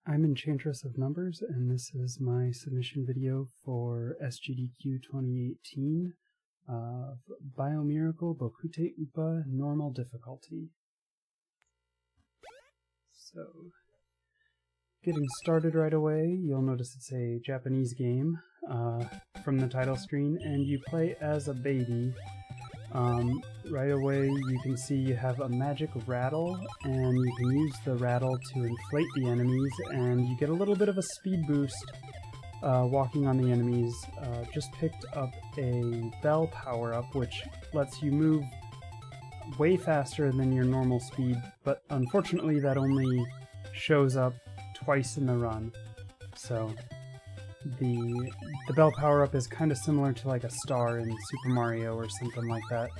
I'm Enchantress of Numbers, and this is my submission video for SGDQ2018 of Biomiracle Bokutte normal difficulty. So, getting started right away, you'll notice it's a Japanese game from the title screen, and you play as a baby. Right away you can see you have a magic rattle, and you can use the rattle to inflate the enemies, and you get a little bit of a speed boost walking on the enemies. Just picked up a bell power-up, which lets you move way faster than your normal speed, but unfortunately that only shows up twice in the run. So the bell power-up is kind of similar to like a star in Super Mario or something like that.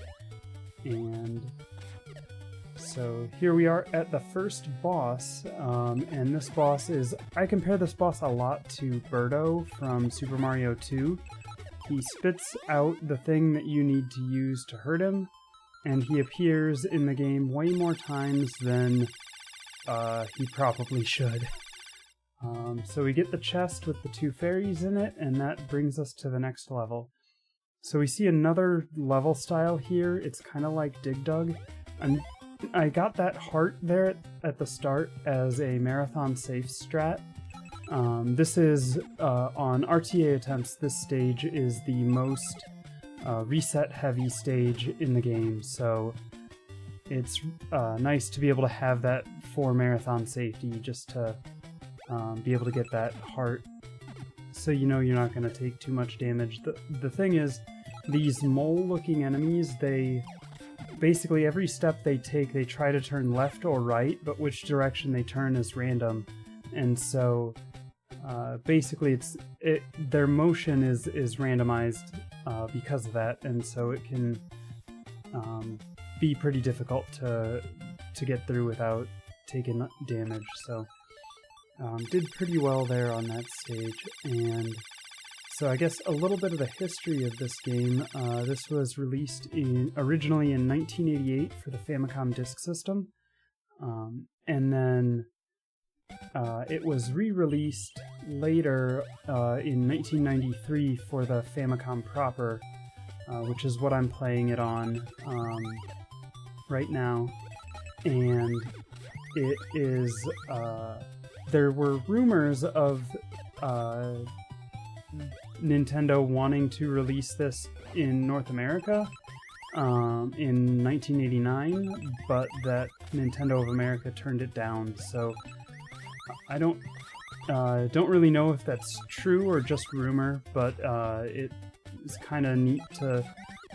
And so here we are at the first boss, and this boss is, I compare this boss a lot to Birdo from Super Mario 2. He spits out the thing that you need to use to hurt him, and he appears in the game way more times than he probably should. So we get the chest with the two fairies in it, and that brings us to the next level. So we see another level style here. It's kind of like Dig Dug. I got that heart there at the start as a marathon safe strat. This is, on RTA attempts, this stage is the most reset heavy stage in the game, so it's nice to be able to have that for marathon safety, just to be able to get that heart so you know you're not going to take too much damage. The thing is, these mole-looking enemies, they basically every step they take, they try to turn left or right, but which direction they turn is random, and so basically their motion is randomized because of that, and so it can be pretty difficult to get through without taking damage. So did pretty well there on that stage. And so I guess a little bit of the history of this game. This was released originally in 1988 for the Famicom Disk System, and then it was re-released later in 1993 for the Famicom proper, which is what I'm playing it on right now. And it is there were rumors of Nintendo wanting to release this in North America in 1989, but that Nintendo of America turned it down. So I don't really know if that's true or just rumor, but it is kind of neat to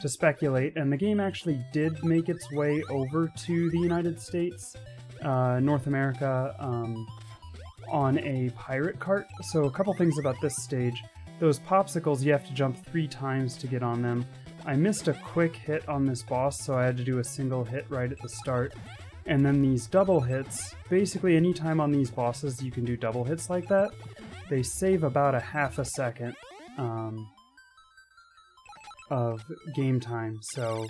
speculate. And the game actually did make its way over to the United States, North America, on a pirate cart. So a couple things about this stage. Those popsicles, you have to jump 3 times to get on them. I missed a quick hit on this boss, so I had to do a single hit right at the start. And then these double hits, basically anytime on these bosses you can do double hits like that, they save about a half a second of game time. So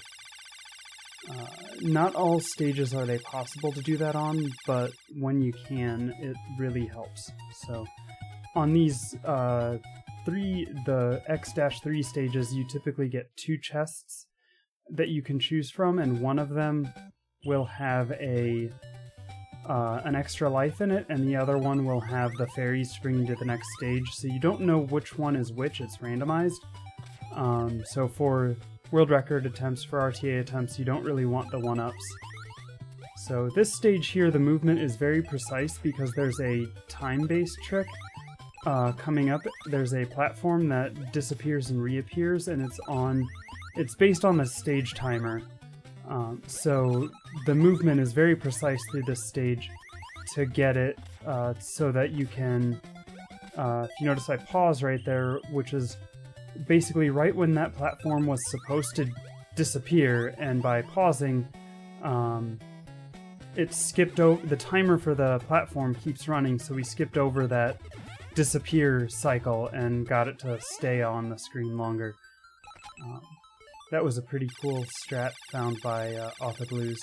not all stages are they possible to do that on, but when you can, it really helps. So on these the X-3 stages, you typically get 2 chests that you can choose from, and one of them will have an extra life in it, and the other one will have the fairies to bring you to the next stage. So you don't know which one is which, it's randomized. So for world record attempts, for RTA attempts, you don't really want the 1-ups. So this stage here, the movement is very precise because there's a time-based trick coming up. There's a platform that disappears and reappears, and it's based on the stage timer. So the movement is very precise through this stage to get it so that you can, if you notice I pause right there, which is basically right when that platform was supposed to disappear, and by pausing, it skipped over, the timer for the platform keeps running, so we skipped over that disappear cycle and got it to stay on the screen longer. That was a pretty cool strat found by Author Blues.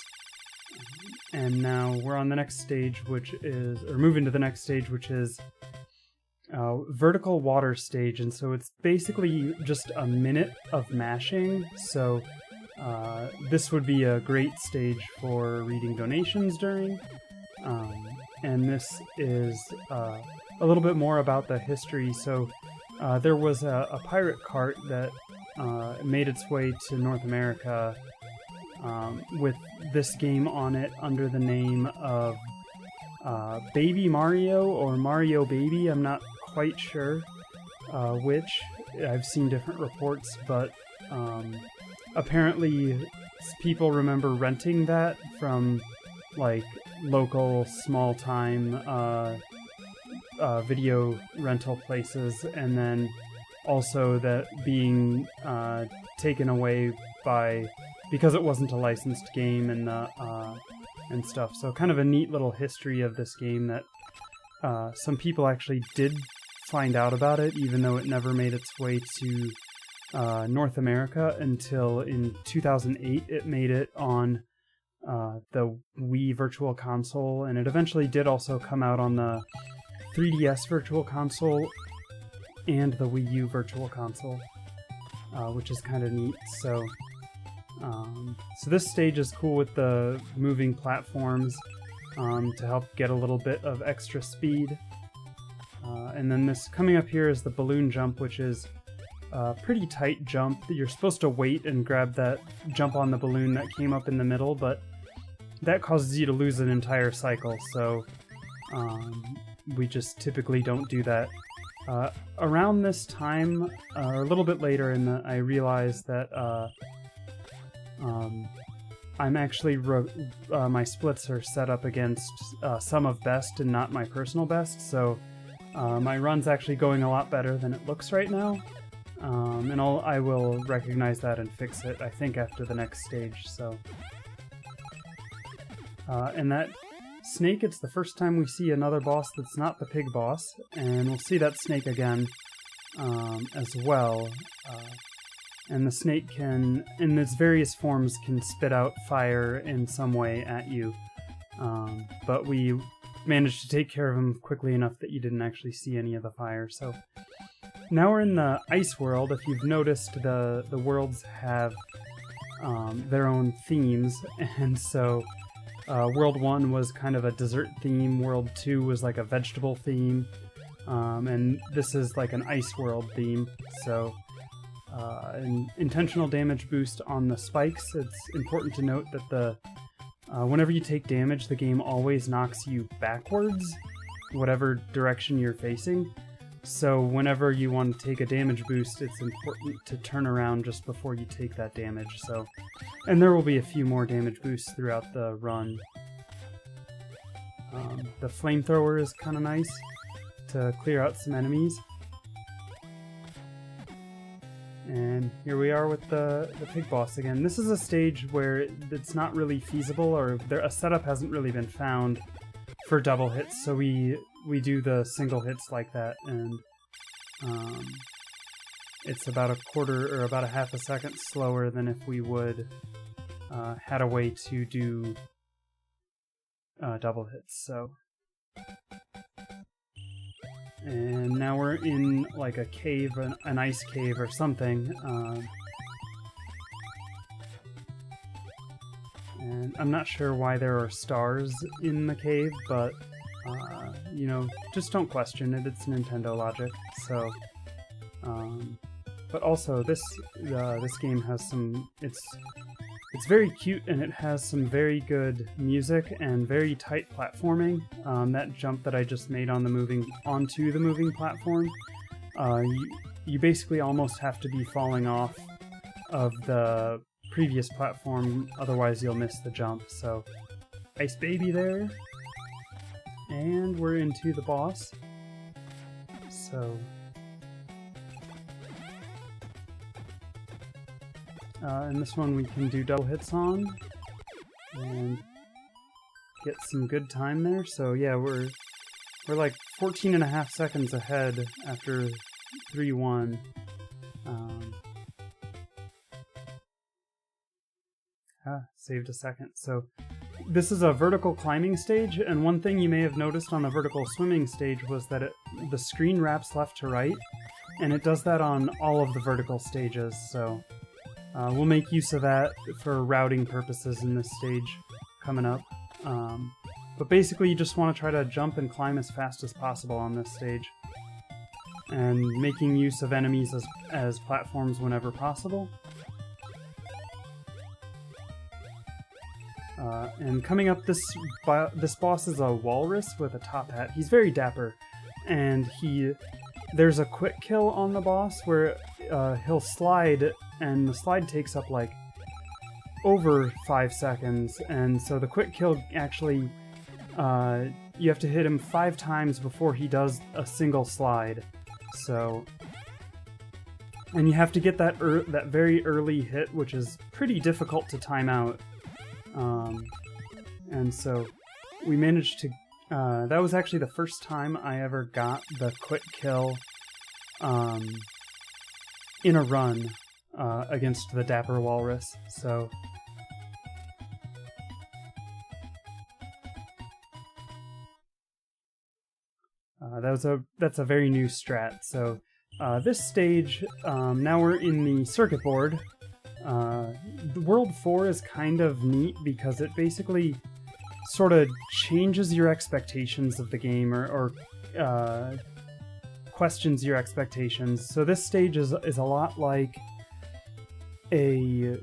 and now we're on the next stage, which is, or moving to the next stage, which is vertical water stage. And so it's basically just a minute of mashing. So this would be a great stage for reading donations during. And this is a little bit more about the history. So there was a pirate cart that made its way to North America with this game on it under the name of Baby Mario or Mario Baby. I'm not quite sure which. I've seen different reports, but apparently people remember renting that from like local small-time video rental places, and then also that being taken away because it wasn't a licensed game and stuff. So kind of a neat little history of this game that some people actually did find out about it, even though it never made its way to North America until in 2008 it made it on the Wii Virtual Console, and it eventually did also come out on the 3DS Virtual Console and the Wii U Virtual Console, which is kind of neat. So this stage is cool with the moving platforms to help get a little bit of extra speed. And then this coming up here is the balloon jump, which is a pretty tight jump. You're supposed to wait and grab that jump on the balloon that came up in the middle, but that causes you to lose an entire cycle, so we just typically don't do that. Around this time, or a little bit later, I realized that I'm actually my splits are set up against sum of best and not my personal best, so my run's actually going a lot better than it looks right now. And I will recognize that and fix it, I think, after the next stage. So, and that snake, it's the first time we see another boss that's not the pig boss, and we'll see that snake again as well. And the snake can, in its various forms, can spit out fire in some way at you. But we managed to take care of him quickly enough that you didn't actually see any of the fire. So now we're in the ice world. If you've noticed, the worlds have their own themes, and so World 1 was kind of a dessert theme, World 2 was like a vegetable theme, and this is like an ice world theme. So an intentional damage boost on the spikes. It's important to note that whenever you take damage, the game always knocks you backwards, whatever direction you're facing. So whenever you want to take a damage boost, it's important to turn around just before you take that damage. So, and there will be a few more damage boosts throughout the run. The flamethrower is kind of nice to clear out some enemies. And here we are with the pig boss again. This is a stage where it's not really feasible, or a setup hasn't really been found for double hits, so we do the single hits like that, and it's about a quarter or about a half a second slower than if we would had a way to do double hits. So, and now we're in like a cave, an ice cave or something, and I'm not sure why there are stars in the cave, but you know, just don't question it. It's Nintendo logic. So, but also this game has some. It's very cute, and it has some very good music and very tight platforming. That jump that I just made onto the moving platform, you basically almost have to be falling off of the previous platform, otherwise you'll miss the jump. So, Ice Baby there. And we're into the boss. So, and this one we can do double hits on and get some good time there. So yeah, we're like 14.5 seconds ahead after 3-1. Saved a second. So this is a vertical climbing stage, and one thing you may have noticed on the vertical swimming stage was that the screen wraps left to right, and it does that on all of the vertical stages, so we'll make use of that for routing purposes in this stage coming up. But basically you just want to try to jump and climb as fast as possible on this stage, and making use of enemies as platforms whenever possible. And coming up, this boss is a walrus with a top hat. He's very dapper, and there's a quick kill on the boss where he'll slide, and the slide takes up like over 5 seconds, and so the quick kill actually you have to hit him 5 times before he does a single slide. So, and you have to get that very early hit, which is pretty difficult to time out. And so we managed to, that was actually the first time I ever got the quick kill in a run against the Dapper Walrus. So that's a very new strat. So this stage, now we're in the circuit board. The World 4 is kind of neat because it basically sort of changes your expectations of the game, or questions your expectations. So this stage is a lot like a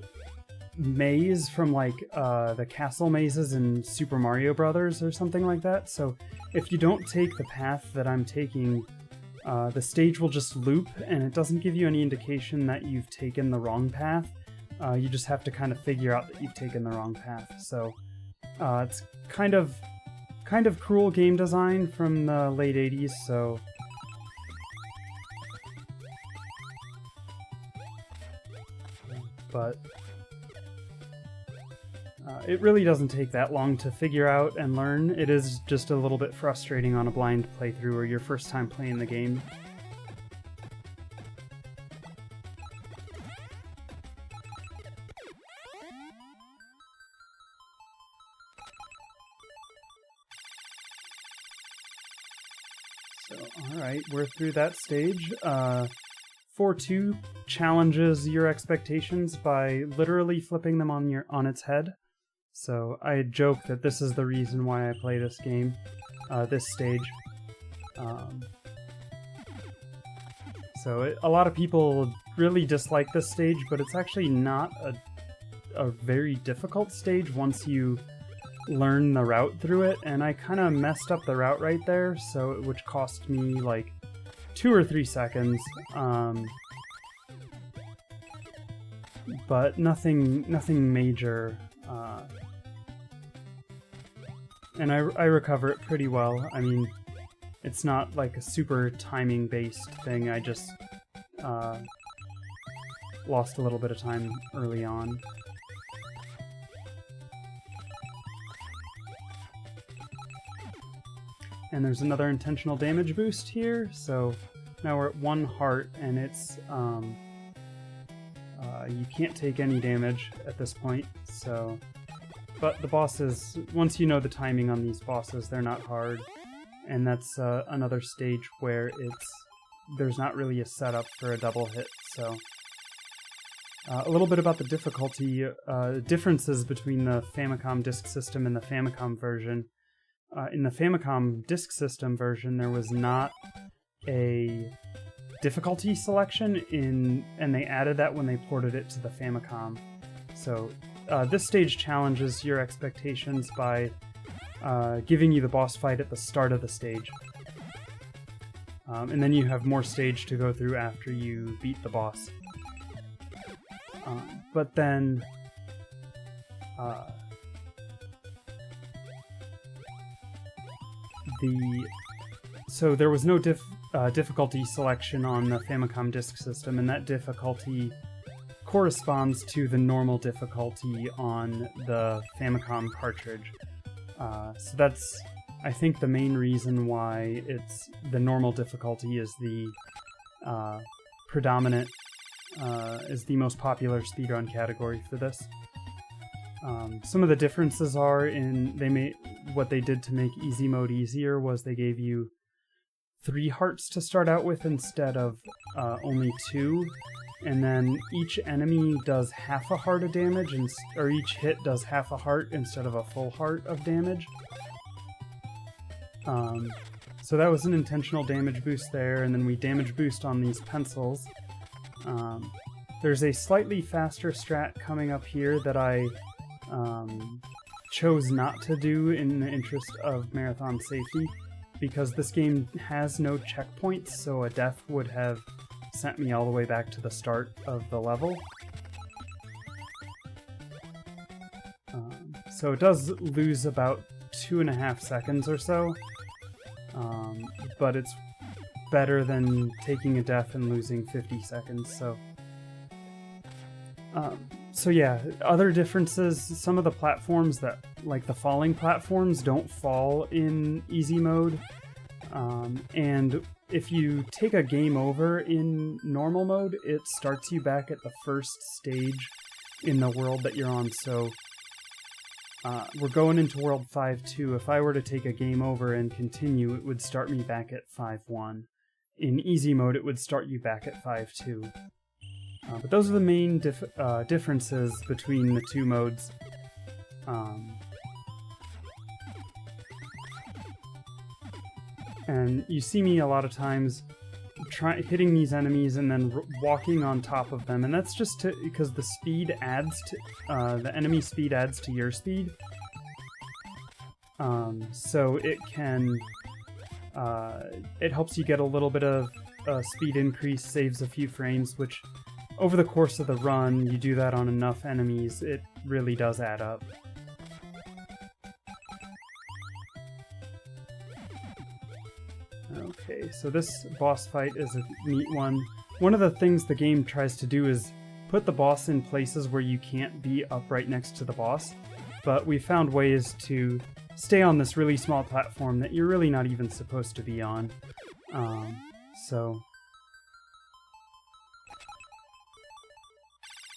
maze from like the castle mazes in Super Mario Brothers or something like that. So if you don't take the path that I'm taking, the stage will just loop, and it doesn't give you any indication that you've taken the wrong path. You just have to kind of figure out that you've taken the wrong path. So it's kind of cruel game design from the late 80s, so but it really doesn't take that long to figure out and learn. It is just a little bit frustrating on a blind playthrough or your first time playing the game. So, alright, we're through that stage. 4-2 challenges your expectations by literally flipping them on its head. So I joke that this is the reason why I play this game, this stage. So a lot of people really dislike this stage, but it's actually not a very difficult stage once you learn the route through it, and I kind of messed up the route right there, so which cost me like 2 or 3 seconds. But nothing major. And I recover it pretty well. I mean, it's not like a super timing-based thing. I just lost a little bit of time early on. And there's another intentional damage boost here, so now we're at 1 heart, and it's you can't take any damage at this point. So, but the bosses, once you know the timing on these bosses, they're not hard, and that's another stage where there's not really a setup for a double hit. So a little bit about the difficulty differences between the Famicom Disk System and the Famicom version. In the Famicom Disk System version, there was not a difficulty selection and they added that when they ported it to the Famicom. So this stage challenges your expectations by giving you the boss fight at the start of the stage. And then you have more stage to go through after you beat the boss. But then so there was no difficulty selection on the Famicom Disk System, and that difficulty corresponds to the normal difficulty on the Famicom cartridge. So that's, I think, the main reason why the normal difficulty is the predominant, is the most popular speedrun category for this. Some of the differences are what they did to make easy mode easier was they gave you 3 hearts to start out with instead of only 2, and then each enemy does half a heart of damage, or each hit does half a heart instead of a full heart of damage. So that was an intentional damage boost there, and then we damage boost on these pencils. There's a slightly faster strat coming up here that I chose not to do in the interest of marathon safety, because this game has no checkpoints, so a death would have sent me all the way back to the start of the level. So it does lose about 2.5 seconds or so, but it's better than taking a death and losing 50 seconds, so... So yeah, other differences, some of the platforms that, like the falling platforms, don't fall in easy mode. And if you take a game over in normal mode, it starts you back at the first stage in the world that you're on. So we're going into World 5-2. If I were to take a game over and continue, it would start me back at 5-1. In easy mode, it would start you back at 5-2. But those are the main differences between the two modes. And you see me a lot of times hitting these enemies and then walking on top of them, and that's just because the speed adds to the enemy speed adds to your speed. So it can it helps you get a little bit of speed increase, saves a few frames, which over the course of the run, you do that on enough enemies, it really does add up. Okay, so this boss fight is a neat one. One of the things the game tries to do is put the boss in places where you can't be up right next to the boss, but we found ways to stay on this really small platform that you're really not even supposed to be on.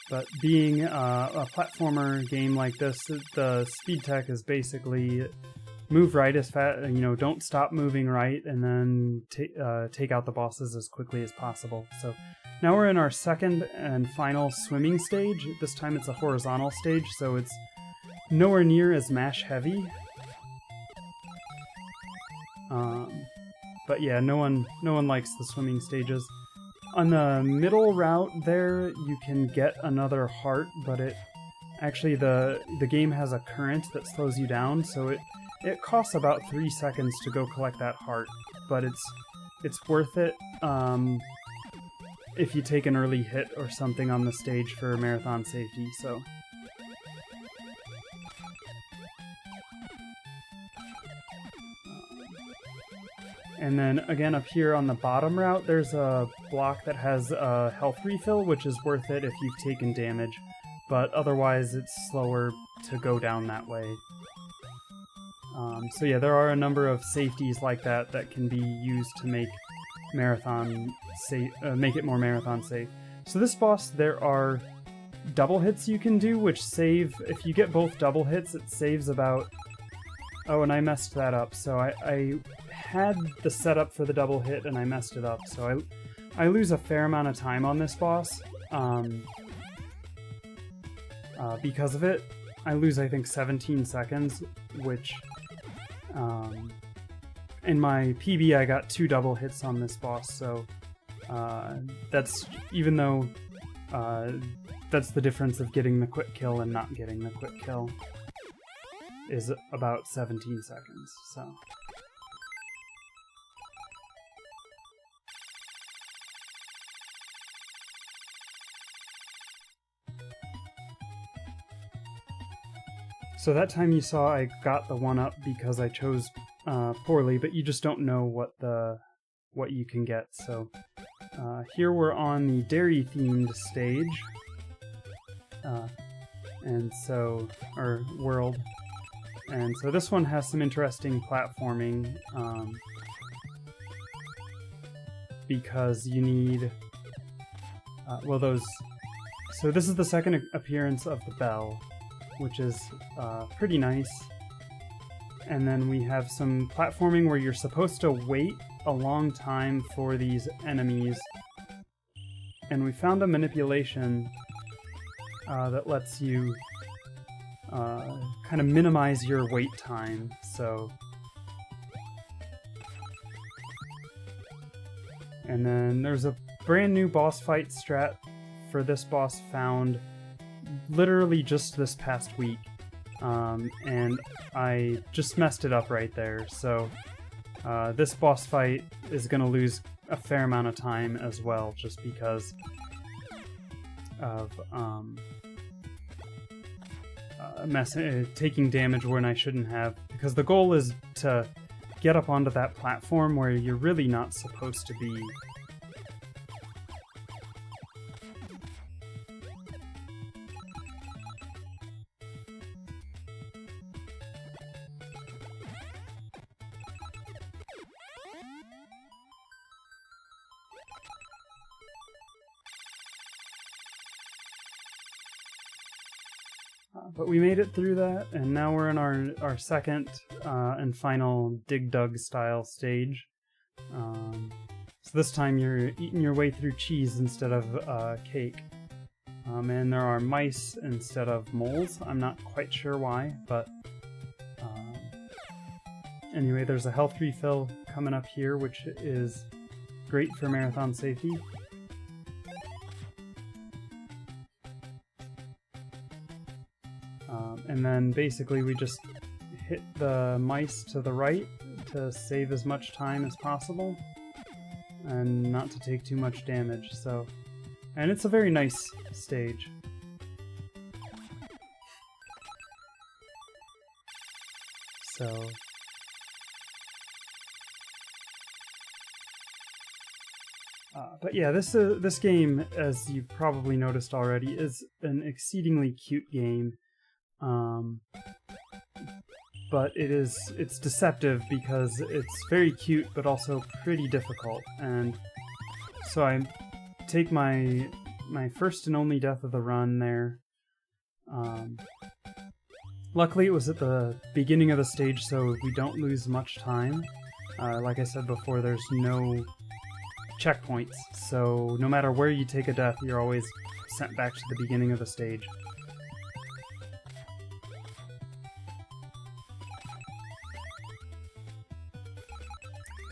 But being a platformer game like this, the speed tech is basically move right as fast, don't stop moving right, and then take out the bosses as quickly as possible. So now we're in our second and final swimming stage. This time it's a horizontal stage, so it's nowhere near as mash heavy. But yeah, no one likes the swimming stages. On the middle route there, you can get another heart, but the game has a current that slows you down, so it costs about 3 seconds to go collect that heart, but it's worth it if you take an early hit or something on the stage for marathon safety. So. And then again up here on the bottom route, there's a block that has a health refill, which is worth it if you've taken damage, but otherwise it's slower to go down that way. So yeah, there are a number of safeties like that that can be used to make make it more marathon safe. So this boss, there are double hits you can do, which save, if you get both double hits, it saves about... Oh, and I messed that up. So I had the setup for the double hit and I messed it up. So I lose a fair amount of time on this boss. Because of it, I lose, I think, 17 seconds, which... in my PB, I got 2 double hits on this boss, so that's, even though that's the difference of getting the quick kill and not getting the quick kill, is about 17 seconds, so... So that time you saw I got the 1-up because I chose poorly, but you just don't know what you can get. So here we're on the dairy-themed stage, or world, and so this one has some interesting platforming because you need so this is the second appearance of the bell. which is pretty nice. And then we have some platforming where you're supposed to wait a long time for these enemies. And we found a manipulation that lets you kind of minimize your wait time. So, and then there's a brand new boss fight strat for this boss found literally just this past week. And I just messed it up right there, so this boss fight is going to lose a fair amount of time as well, just because of taking damage when I shouldn't have, because the goal is to get up onto that platform where you're really not supposed to be. But we made it through that, and now we're in our second and final Dig Dug style stage. So this time you're eating your way through cheese instead of cake. And there are mice instead of moles. I'm not quite sure why, but anyway, there's a health refill coming up here, which is great for marathon safety. And then basically we just hit the mice to the right to save as much time as possible and not to take too much damage. So, and it's a very nice stage. So but yeah, this game, as you've probably noticed already, is an exceedingly cute game. But it's deceptive because it's very cute but also pretty difficult, and so I take my first and only death of the run there. Luckily it was at the beginning of the stage, so we don't lose much time. Like I said before, there's no checkpoints, so no matter where you take a death, you're always sent back to the beginning of the stage.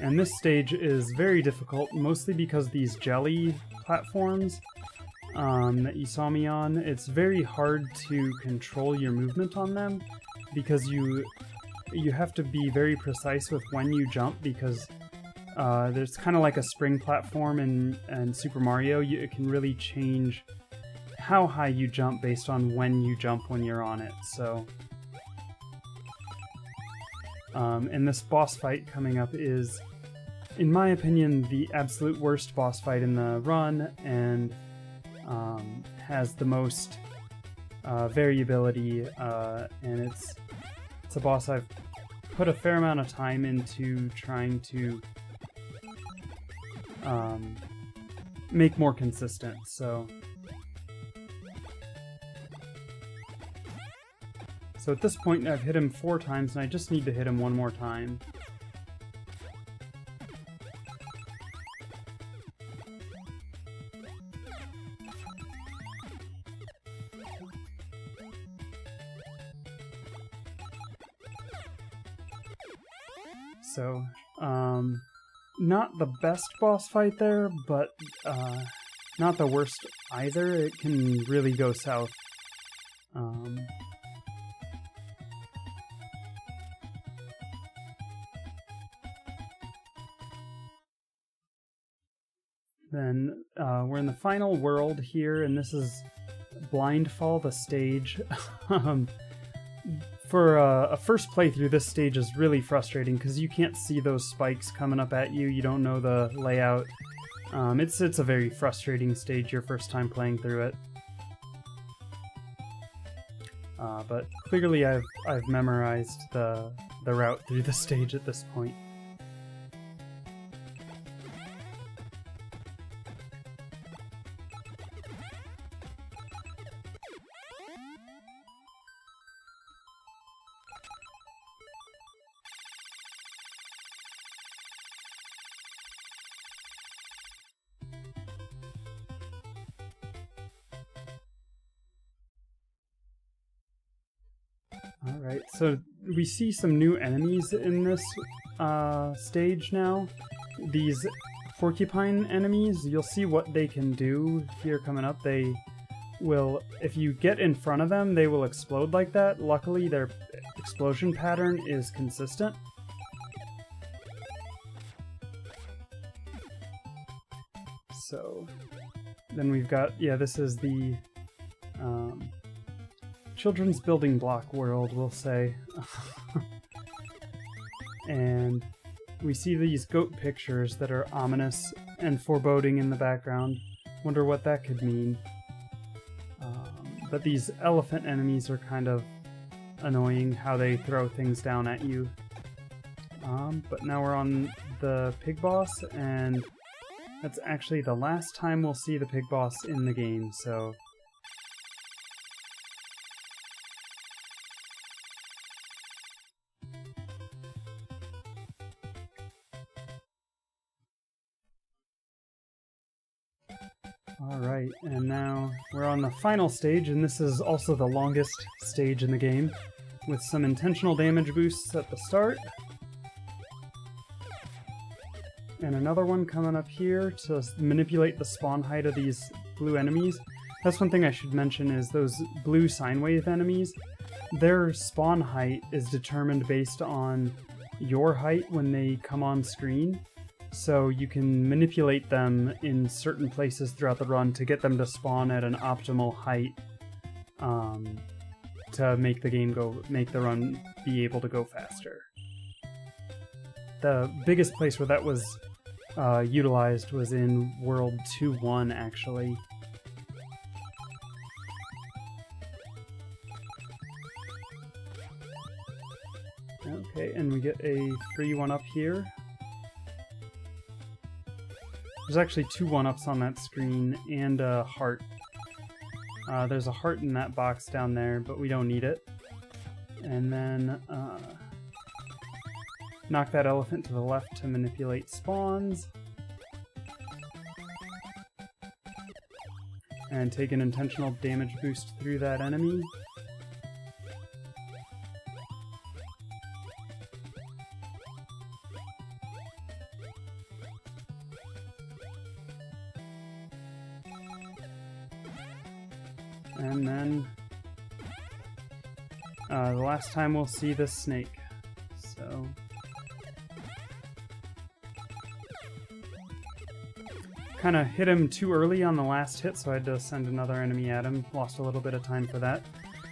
And this stage is very difficult, mostly because these jelly platforms that you saw me on, it's very hard to control your movement on them, because you have to be very precise with when you jump, because there's kind of like a spring platform in Super Mario. It can really change how high you jump based on when you jump when you're on it. So, and this boss fight coming up is, in my opinion, the absolute worst boss fight in the run, and has the most variability, and it's a boss I've put a fair amount of time into trying to make more consistent. So at this point I've hit him 4 times, and I just need to hit him one more time. So, not the best boss fight there, but not the worst either. It can really go south. Then we're in the final world here, and this is Blindfall, the stage. For a first playthrough, this stage is really frustrating because you can't see those spikes coming up at you. You don't know the layout. It's a very frustrating stage your first time playing through it. But clearly I've memorized the route through the stage at this point. Alright, so we see some new enemies in this stage now. These porcupine enemies, you'll see what they can do here coming up. They will, if you get in front of them, they will explode like that. Luckily, their explosion pattern is consistent. So, then we've got, yeah, this is the children's building block world, we'll say. And we see these goat pictures that are ominous and foreboding in the background. Wonder what that could mean. But these elephant enemies are kind of annoying, how they throw things down at you. But now we're on the pig boss, and that's actually the last time we'll see the pig boss in the game, so... Alright, and now we're on the final stage, and this is also the longest stage in the game, with some intentional damage boosts at the start. And another one coming up here to manipulate the spawn height of these blue enemies. That's one thing I should mention, is those blue sine wave enemies, their spawn height is determined based on your height when they come on screen. So you can manipulate them in certain places throughout the run to get them to spawn at an optimal height to make the run be able to go faster. The biggest place where that was utilized was in World 2.1, actually. Okay, and we get a free one-up here. There's actually 2 one-ups on that screen, and a heart. There's a heart in that box down there, but we don't need it. And then knock that elephant to the left to manipulate spawns. And take an intentional damage boost through that enemy. And then the last time we'll see this snake. So kind of hit him too early on the last hit, so I had to send another enemy at him. Lost a little bit of time for that.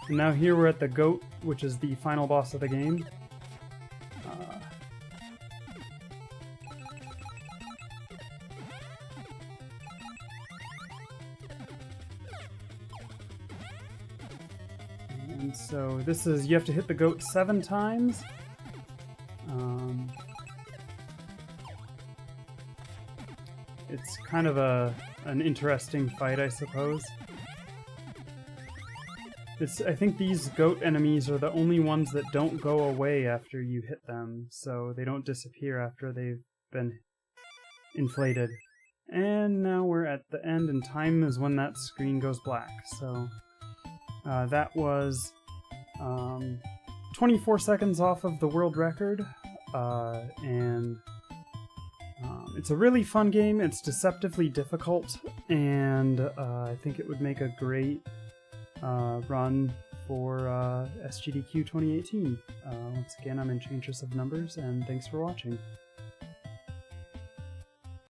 And now here we're at the goat, which is the final boss of the game. And so this is, you have to hit the goat 7 times. It's kind of an interesting fight, I suppose. I think these goat enemies are the only ones that don't go away after you hit them, so they don't disappear after they've been inflated. And now we're at the end, and time is when that screen goes black. So that was 24 seconds off of the world record, and it's a really fun game. It's deceptively difficult, and I think it would make a great run for SGDQ2018. Once again, I'm Enchantress of Numbers, and thanks for watching.